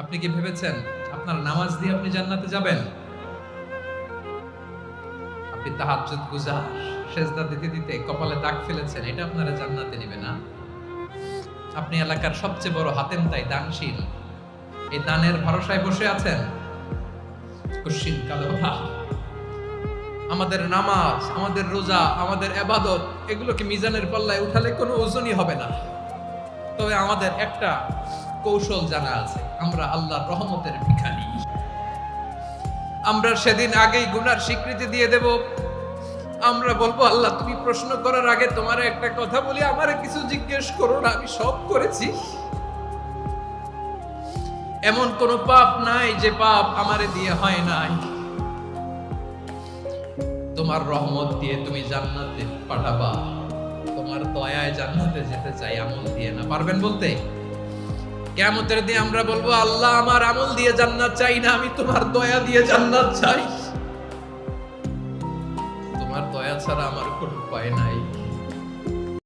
আপনি কি ভেবেছেন আপনার নামাজ দিয়ে আপনি জান্নাতে যাবেন? আপনি তাহাজ্জুদ গুজার, সেজদা দিতে দিতে কপালে দাগ ফেলেছেন, এটা আপনারা জান্নাতে নেবে না? আপনি এলাকার সবচেয়ে বড় হাতেম তাই দানশীল, এই দানের ভরসায় বসে আছেন কুশ্চিন কালো ভাব। আমাদের নামাজ, আমাদের রোজা, আমাদের এবাদত, এগুলোকে মিজানের পাল্লায় উঠালে কোনো ওজনই হবে না। তবে আমাদের একটা কৌশল জানা আছে, আমরা আল্লাহর রহমতের ভিখারি। আমরা সেদিন আগেই গুনার স্বীকৃতি দিয়ে দেব। আমরা বলবো, আল্লাহ তুমি প্রশ্ন করার আগে তোমার একটা কথা বলি, আমারে কিছু জিজ্ঞেস করো না, আমি সব করেছি। এমন কোন পাপ নাই যে পাপ আমারে দিয়ে হয় নাই। তোমার রহমত দিয়ে তুমি জান্নাতে পাঠাবা, তোমার দয়ায় জান্নাতে যেতে চাই, আমল দিয়ে না। পারবেন বলতে? কিয়ামতের দিন আমরা বলবো, আল্লাহ আমার আমল দিয়ে জান্নাত চাই না, আমি তোমার দয়া দিয়ে জান্নাত চাই। তোমার দয়া ছাড়া আমার কোনো উপায় নাই।